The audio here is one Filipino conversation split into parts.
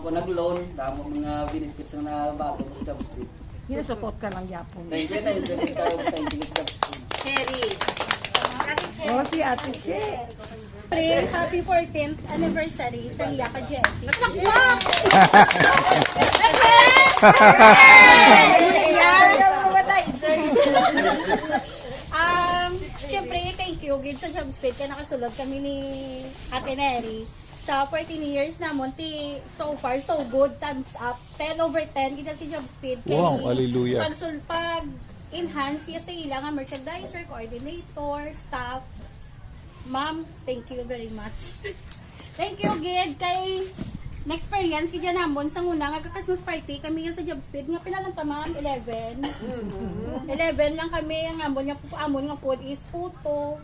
ko nag-loan, damo mga benefits na bago ko job speed. Support ka lang yapon. Thank you job speed. Cherry. Oh, si Ate Che. Pre, happy 14th anniversary sa Yaka Jessie. Siyempre, thank you. Gid sa job speed ka nakasulod kami ni Ate Neri. Sa 14 years namon, so far, so good. Thumbs up. 10/10. Gid si job speed. Wow, hallelujah. Pag-enhance siya sa ilang merchandiser, coordinator, staff. Ma'am, thank you very much. Thank you, Gid. Kay na-experience kaya namon sa una nga Christmas party kami sa job speed nga pinalanta ma'am 11 lang kami ang amon nga food is puto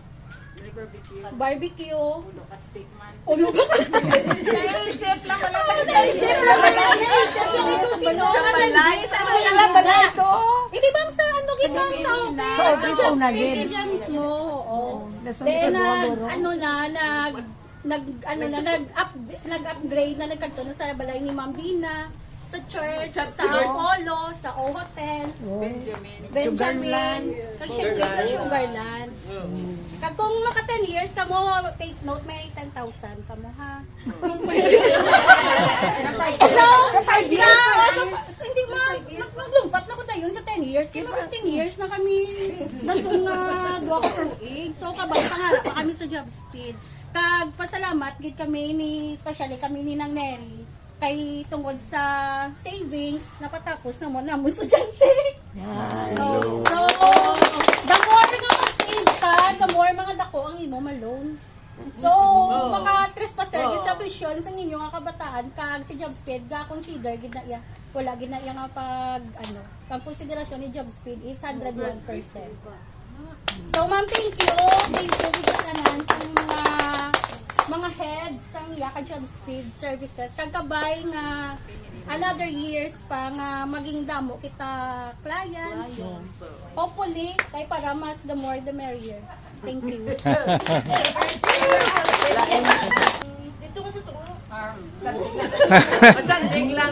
barbecue ulo ka steak man naisip lang hindi bang sa ano gitang sa job speed kaya mismo then nag-upgrade na nagkanto na sa balay ni Ma'am Dina, sa church, sa Apollo, sa O Hotel, Benjamin, siyempre sa Sugarland. Katong maka 10 years, kamo, take note, may 10,000 kamo ha. Hindi maglumpat na ko tayo sa 10 years, kaya mga 10 years na kami nasong duwa ko sa uig. So kabay pangarap pa kami sa job speed. Kag pasalamat gid kami especially kami ni Nang Neri kay tungod sa savings napatapos naman na mo estudyante. So, the more nga mag-save ka, the more mga dako ang imo ma-loan. So, mga 3% sa tuition sa inyo nga kabataan kag si job speed ga consider gid na iya. Wala gid na iya nga pag konsiderasyon ni job speed is 101%. So, ma'am, thank you. Thank you with kanan sa mga heads sang Yaka Job Speed Services. Kagkabay nga another years pa nga maging damo kita clients. Hopefully, kay para mas the more the merrier. Thank you. Dito ka sa tulo. Masanding lang.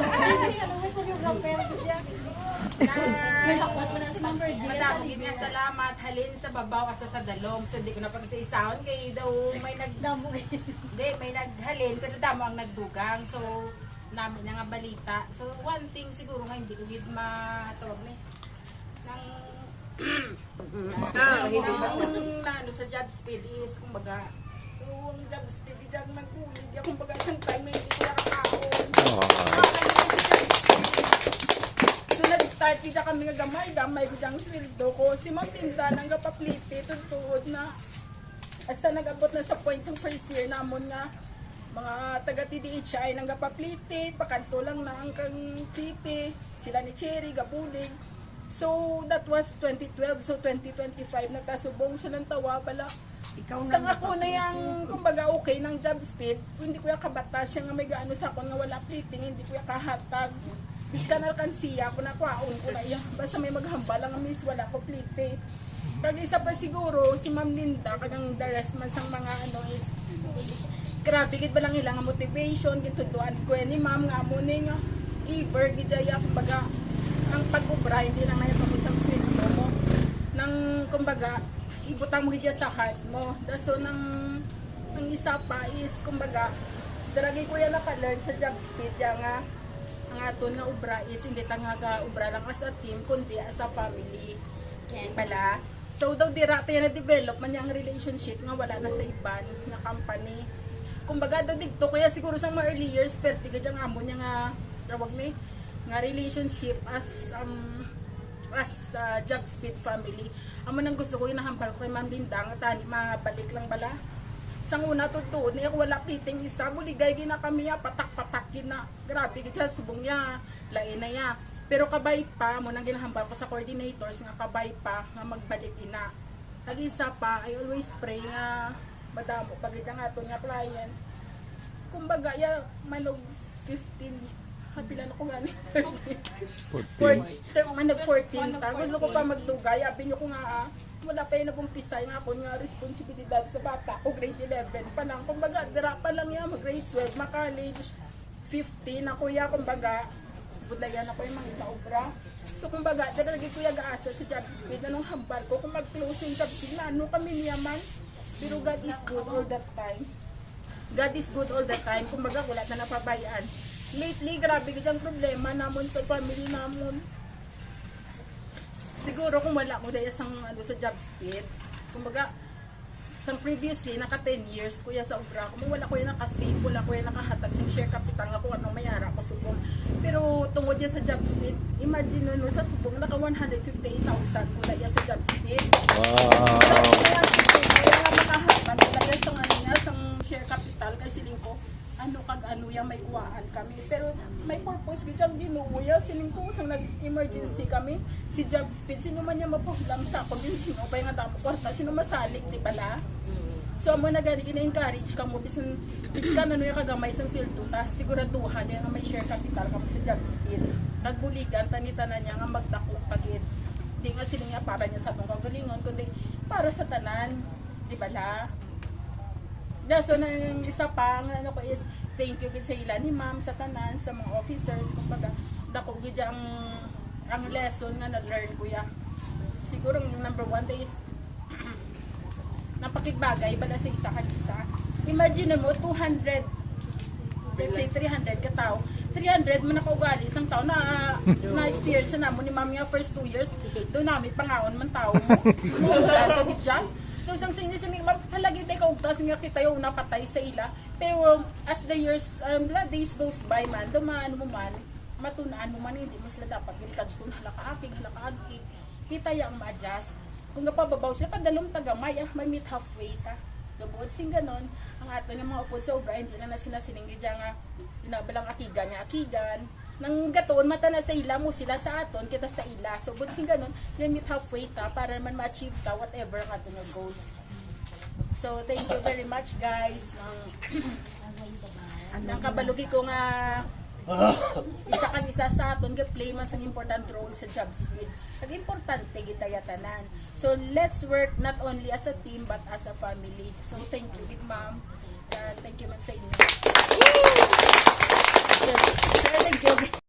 Madami nga salamat halin sa babaw asa sa dalom, so hindi ko na pagsaisahon kay daw may nagdamo hindi may naghalin pero damo ang nagdugang, so namin nga balita. So one thing siguro nga hindi ko gid matawag ni nang ano sa job speed is kumbaga ang job speed diyan nagkulig kumbaga isang time hindi ko nakakaon. Nag-start kita kami nga gamay ko diyang sweldo ko. Si Ma'am Linda nang gapapliti, tutuod na. Hasta nag-abot na sa point sa first year namon nga mga taga-TDHI nang gapapliti, pakanto lang na ang kang pliti, sila ni Cherry, gabulig. So, that was 2012, so 2025 nagkasubong so nang tawa pala. Sang ako na yung, kumbaga okay ng job speed, hindi ko yung kabatas siya nga may gaano sa ako nga wala plating, hindi ko yung kahatag. Biskanal kan siya, kung nakwaon ko na iya. Basta may maghambal lang miss, wala ko plite. Kag isa pa siguro, si Ma'am Linda, kagang the rest man sang mga is, grabe, gid ba lang ilang motivation, gituduan ko ni Ma'am, nga mo nga, giver, gidaya, kumbaga, ang pag-ubra, hindi lang na yung isang sweldo mo. Nang, kumbaga, ibutang mo gidya sa heart mo. So, nang isa pa is, kumbaga, daragi ko yan naka-learn sa job speed, nga, ang aton nga ubra is hindi tangaga ubra lang as a team kundi as a family pala. So daw dira tayo na develop man yung relationship nga wala na sa iban nga company. Kumbaga daw dito kaya siguro sa mga early years pero tiga dyan amon niya nga tawag ni nga relationship as job speed family. Amo nang gusto ko inahambal ko kay Ma'am Linda nga tani mabalik lang bala. Sang una tutuod niya wala piting isa buligay gina kami ya patak-patak gina grabe gid subong niya lain na ya pero kabay pa mo nang ginahambal ko sa coordinators nga kabay pa nga magbalik ina ag isa pa I always pray nga madamo pagid ang aton nga client kumbaga ya manog 15 pila na ko gani 14 man 14 ta gusto ko pa magdugay abi nyo ko nga wala pa yung nag-umpisa yung ako nga responsibilidad sa bata ko grade 11 pa lang kumbaga dira pa lang yan mag grade 12 ma-college 50 na kuya, kumbaga, budayan ako yung mga obra. So kumbaga, talaga kuya gaasa sa job speed, anong hambal ko, kung mag-closing job speed, na ano kami niyaman, pero God is good all that time. God is good all the time, kumbaga wala na napabayaan. Lately, grabe yung problema namon sa family namon. Siguro kung wala mo dahil sa job speed, kumbaga, sa previously, naka 10 years, kuya sa obra, kung wala ko yung nakasave, wala ko yung nakahatag sa share capital nga kung anong mayara ko subong. Pero tungod yan sa job speed, imagine no, sa subong, naka 158,000 kula yan sa job speed. Wow! Kaya nga makahaban, talaga sa nga niya, sa share capital, kasi siling ko, ano yan, may kuwaan kami. Pero may purpose ko dyan, ginuya, siling ko, sa nag-emergency kami, si job speed, sino man niya mapuhlam sa ako, din sino pa yung damo kwarta, sino masalik, di pala? So, amo na gani, ina-encourage ka mo, biskan ano yung kagamay sa sweldo, ta, siguraduhan yan nga may share capital ka mo sa job speed. Kagbuligan, tanitanan niya nga magdako pagit. Di nga siling nga para niya sa itong kagalingon, kundi para sa tanan, di pala? Yeah, so, yung isa pa, ang ano ko is, thank you sa ila ni ma'am, sa tanan, sa mga officers, kumbaga, dako gidya ang lesson nga na-learn ko ya. Siguro, number 1 is, napakigbagay, bala sa isa isa. Imagine mo, 200, let's say 300 ka tao, 300 mo nakaugali, isang tao na-experience na mo ni ma'am nga first 2 years, doon namin pangaon man tao mo. Mo, gidya. So, isang sinis yung ma'am, halagi tayo kaugtas nga kita yung napatay sa ila. Pero as the years, days goes by man, dumaan mo man, matunaan mo man, hindi mo sila dapat gilikadsun, halakaakig, kita yung ma-adjust. Kung napababaw sila, padalong tagamay, may meet halfway ta. Gabod sing ganon, ang ato ng mga upod sa obra, hindi na sila siningridya nga, binabalang akigan nga akigan. Nang gatoon, mata na sa ila mo sila sa aton, kita sa ila. So, but sing ganon, may meet halfway ta para man ma-achieve ta whatever ang ato ng goals. So, thank you very much guys. Nang kabalugi ko nga isa kang isa sa aton play man sang important role sa job speed. Kag importante gitayatanan. So let's work not only as a team but as a family. So thank you big ma'am. Thank you man sa inyo. Sir, thank you.